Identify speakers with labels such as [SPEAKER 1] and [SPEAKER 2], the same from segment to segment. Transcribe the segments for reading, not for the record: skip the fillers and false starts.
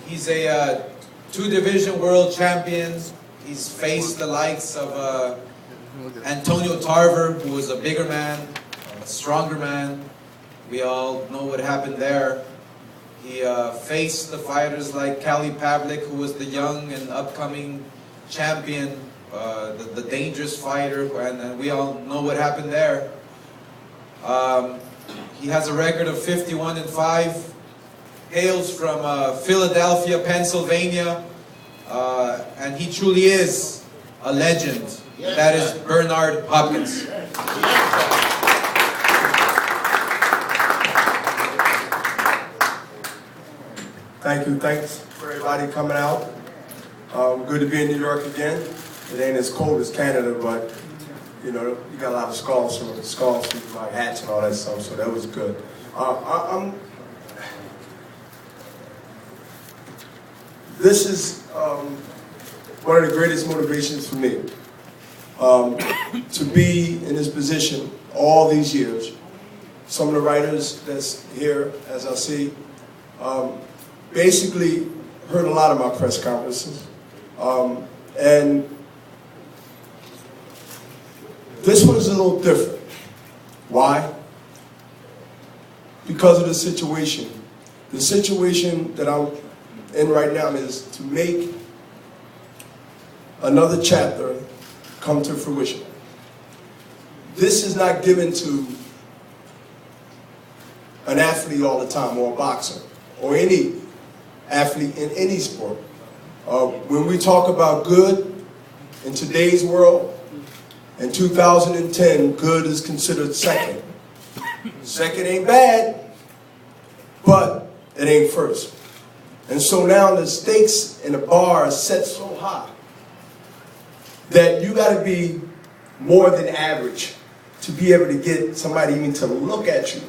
[SPEAKER 1] He's a two-division world champion. He's faced the likes of Antonio Tarver, who was a bigger man, a stronger man. We all know what happened there. He faced the fighters like Kali Pavlik, who was the young and upcoming champion, the dangerous fighter, and we all know what happened there. He has a record of 51-5. Hails from Philadelphia, Pennsylvania, and he truly is a legend. That is Bernard Hopkins.
[SPEAKER 2] Thank you. Thanks for everybody coming out. Good to be in New York again. It ain't as cold as Canada, but you know, you got a lot of scarves from my hats and all that stuff, so that was good. This is one of the greatest motivations for me. To be in this position all these years. Some of the writers that's here, as I see, basically heard a lot of my press conferences. And this one is a little different. Why? Because of the situation. The situation that I'm in right now is to make another chapter come to fruition. This is not given to an athlete all the time, or a boxer, or any athlete in any sport. When we talk about good in today's world, in 2010, good is considered second. Second ain't bad, but it ain't first. And so now the stakes and the bar are set so high that you got to be more than average to be able to get somebody even to look at you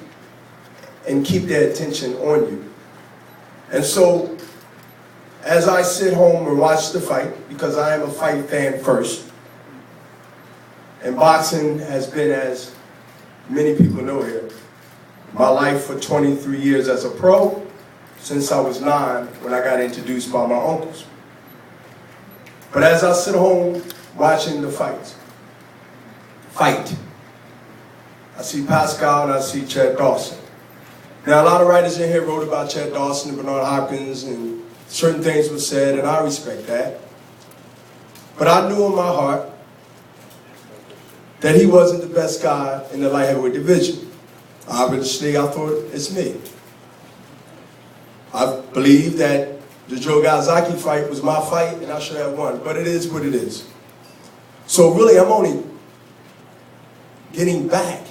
[SPEAKER 2] and keep their attention on you. And so, as I sit home and watch the fight, because I am a fight fan first, and boxing has been, as many people know here, my life for 23 years as a pro, since I was 9 when I got introduced by my uncles. But as I sit home watching the fight, I see Pascal and I see Chad Dawson. Now, a lot of writers in here wrote about Chad Dawson and Bernard Hopkins, and certain things were said, and I respect that. But I knew in my heart that he wasn't the best guy in the light heavyweight division. Obviously, I thought it's me. I believe that the Joe Galzaki fight was my fight, and I should have won. But it is what it is. So really, I'm only getting back,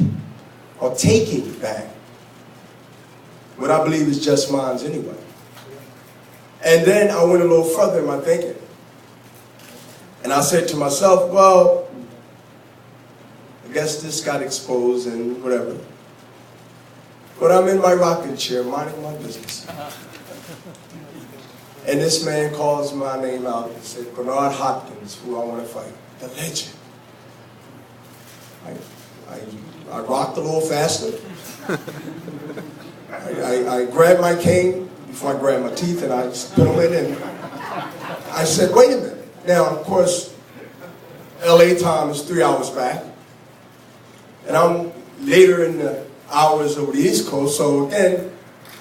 [SPEAKER 2] or taking back, what I believe is just mine anyway. And then I went a little further in my thinking. And I said to myself, well, I guess this got exposed and whatever. But I'm in my rocking chair, minding my business. And this man calls my name out and said, Bernard Hopkins, who I want to fight, the legend. I rocked a little faster. I grabbed my cane before I grabbed my teeth, and I spit on it, and I said, wait a minute. Now, of course, LA time is 3 hours back, and I'm later in the hours over the East Coast, so again,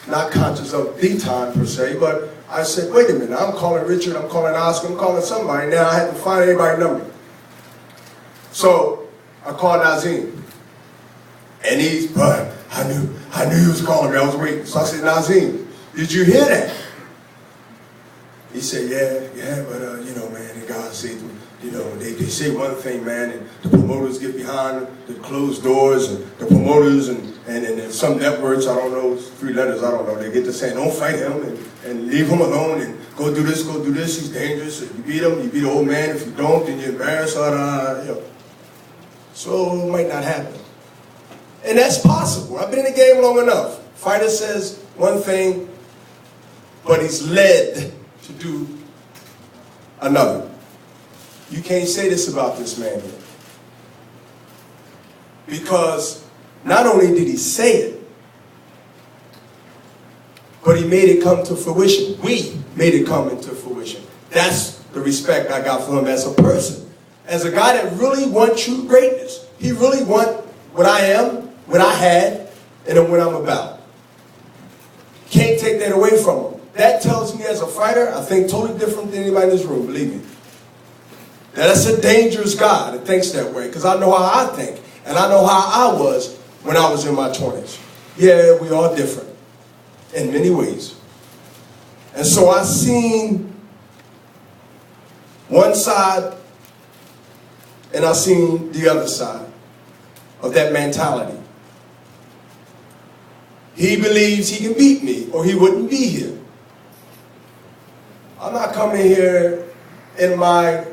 [SPEAKER 2] not conscious of the time per se, but I said, wait a minute, I'm calling Richard, I'm calling Oscar, I'm calling somebody. Now I had to find everybody's number. So I called Nazim. And he's, but I knew he was calling me, I was waiting. So I said, Nazim, did you hear that? He said, yeah, but you know, man, the guys say, you know, they say one thing, man, and the promoters get behind the closed doors, and the promoters and some networks, I don't know, 3 letters, I don't know, they get to saying, don't fight him, and leave him alone, and go do this, he's dangerous, if you beat him, you beat the old man, if you don't, then you're embarrassed, you know. So it might not happen. And that's possible. I've been in the game long enough. Fighter says one thing, but he's led to do another. You can't say this about this man here. Because not only did he say it, but he made it come to fruition. We made it come into fruition. That's the respect I got for him as a person. As a guy that really wants true greatness. He really wants what I am, what I had, and what I'm about. Can't take that away from him. That tells me as a fighter, I think totally different than anybody in this room, believe me. Now that's a dangerous guy that thinks that way, because I know how I think, and I know how I was when I was in my 20s. Yeah, we are different in many ways. And so I seen one side and I seen the other side of that mentality. He believes he can beat me or he wouldn't be here. I'm not coming here in my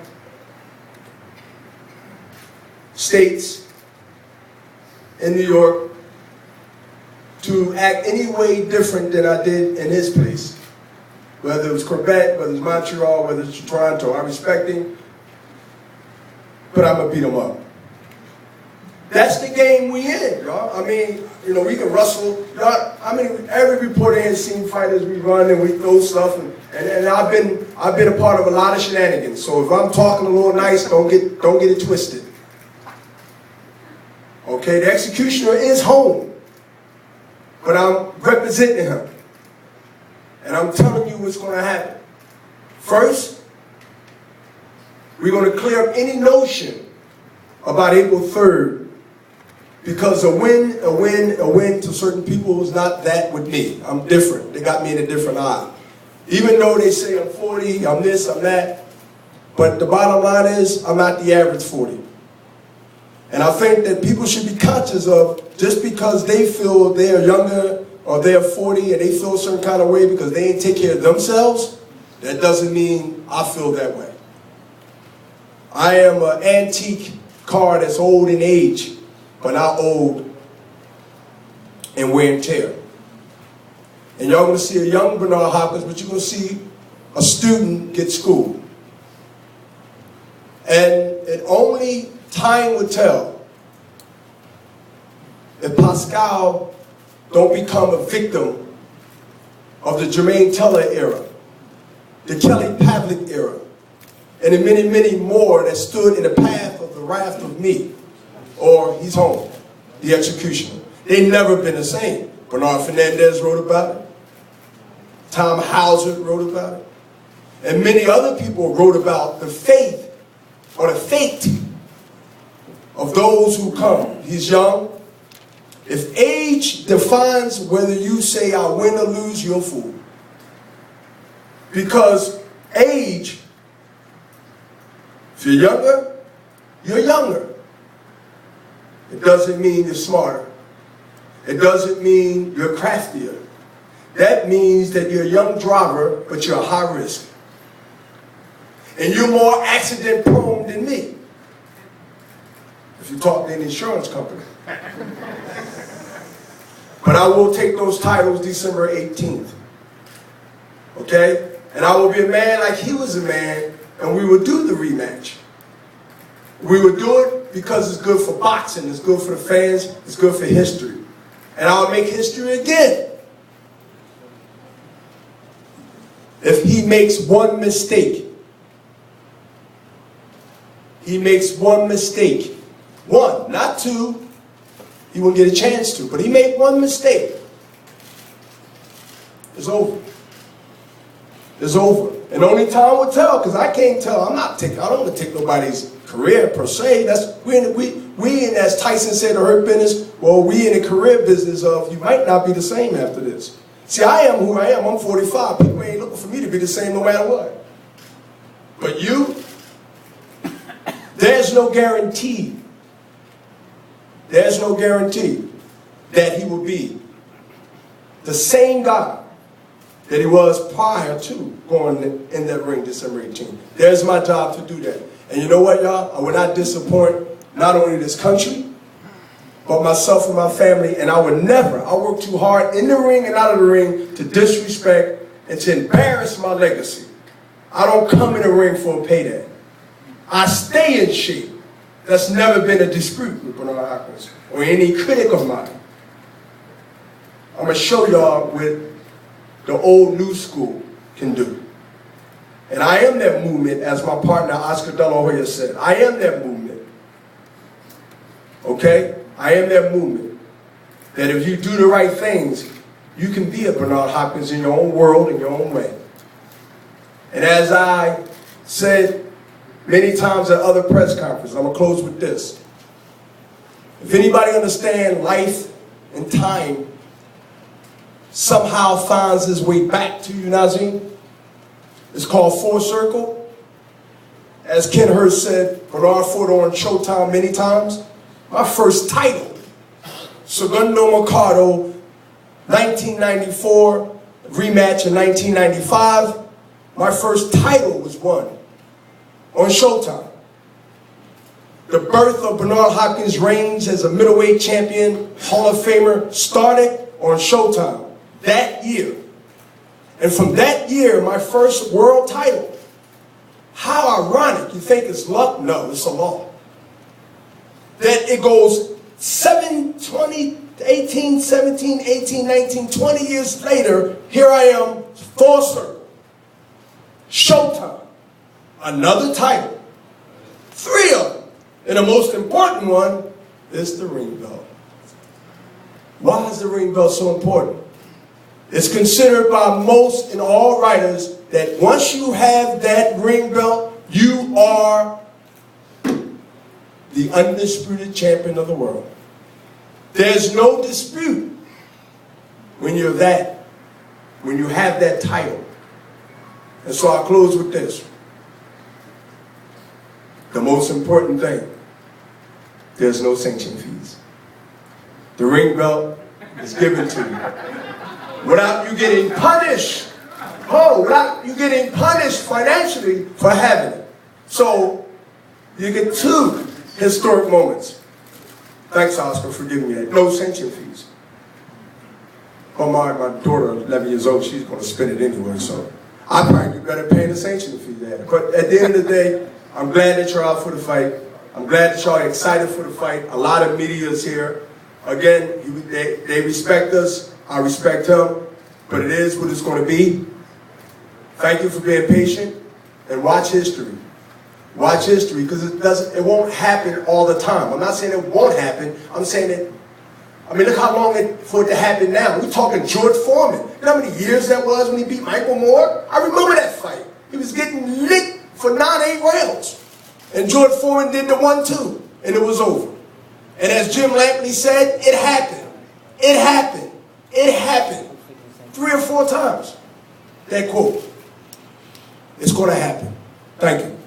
[SPEAKER 2] states in New York to act any way different than I did in his place. Whether it was Quebec, whether it's Montreal, whether it's Toronto, I respect him, but I'm gonna beat him up. That's the game we in, y'all. I mean, you know, we can wrestle. Y'all, I mean, every reporter has seen fighters we run and we throw stuff, and I've been a part of a lot of shenanigans. So if I'm talking a little nice, don't get it twisted. Okay, the executioner is home, but I'm representing him. And I'm telling you what's going to happen. First, we're going to clear up any notion about April 3rd, because a win to certain people is not that with me. I'm different. They got me in a different eye. Even though they say I'm 40, I'm this, I'm that, but the bottom line is I'm not the average 40. And I think that people should be conscious of, just because they feel they are younger or they're 40 and they feel a certain kind of way because they ain't take care of themselves, that doesn't mean I feel that way. I am an antique car that's old in age, but not old in wear and tear. And y'all gonna see a young Bernard Hopkins, but you're gonna see a student get schooled. And it only time will tell if Pascal don't become a victim of the Jermaine Teller era, the Kelly Pavlik era, and the many, many more that stood in the path of the wrath of me, or he's home, the executioner. They've never been the same. Bernard Fernandez wrote about it. Tom Hauser wrote about it. And many other people wrote about the faith or the fate of those who come. He's young. If age defines whether you say I win or lose, you're a fool. Because age, if you're younger, you're younger. It doesn't mean you're smarter. It doesn't mean you're craftier. That means that you're a young driver, but you're a high risk. And you're more accident prone than me. If you talk to an insurance company. But I will take those titles December 18th. Okay? And I will be a man like he was a man, and we will do the rematch. We will do it because it's good for boxing, it's good for the fans, it's good for history. And I'll make history again. If he makes one mistake, one, not two, he won't get a chance to, but he made one mistake, it's over. It's over. And only time will tell, because I can't tell. I don't want to take nobody's career per se. We in, as Tyson said, the hurt business, well, we in the career business of you might not be the same after this. See, I am who I am. I'm 45. People ain't looking for me to be the same no matter what. But you, there's no guarantee. There's no guarantee that he will be the same guy that he was prior to going in that ring December 18th. There's my job to do that. And you know what, y'all? I will not disappoint not only this country, but myself and my family. And I would never, I work too hard in the ring and out of the ring to disrespect and to embarrass my legacy. I don't come in the ring for a payday. I stay in shape. That's never been a dispute with Bernard Hopkins or any critic of mine. I'm going to show y'all with the old new school can do. And I am that movement, as my partner Oscar De La Hoya said. I am that movement. Okay? I am that movement. That if you do the right things, you can be a Bernard Hopkins in your own world, in your own way. And as I said many times at other press conferences, I'm going to close with this. If anybody understands life and time somehow finds its way back to you, Nazim, it's called full circle. As Ken Hurst said, Bernard fought on Showtime many times. My first title, Segundo Mercado, 1994, rematch in 1995. My first title was won on Showtime. The birth of Bernard Hopkins' reigns as a middleweight champion, Hall of Famer, started on Showtime that year. And from that year, my first world title. How ironic. You think it's luck? No, it's a law. That it goes 18, 17, 18, 19, 20 years later, here I am, full circle. Showtime. Another title. 3 of them. And the most important one is the ring belt. Why is the ring belt so important? It's considered by most and all writers that once you have that ring belt, you are the undisputed champion of the world. There's no dispute when you're that, when you have that title. And so I'll close with this. The most important thing, there's no sanction fees. The ring belt is given to you without you getting punished. Oh, without you getting punished financially for having it. So you get 2 historic moments. Thanks, Oscar, for giving me that. No sanction fees. Oh, my daughter, 11 years old, she's going to spend it anyway, so I probably do better paying the sanction fee there. But at the end of the day, I'm glad that you're out for the fight. I'm glad that y'all are excited for the fight. A lot of media is here. Again, they respect us. I respect him. But it is what it's going to be. Thank you for being patient. And watch history. Watch history, because it won't happen all the time. I'm not saying it won't happen. I'm saying that, I mean, look how long for it to happen now. We're talking George Foreman. You know how many years that was when he beat Michael Moore? I remember that fight. He was getting licked for 9-8 rounds. And George Foreman did the 1-2, and it was over. And as Jim Lampley said, it happened. It happened. It happened. 3 or 4 times. That quote. It's going to happen. Thank you.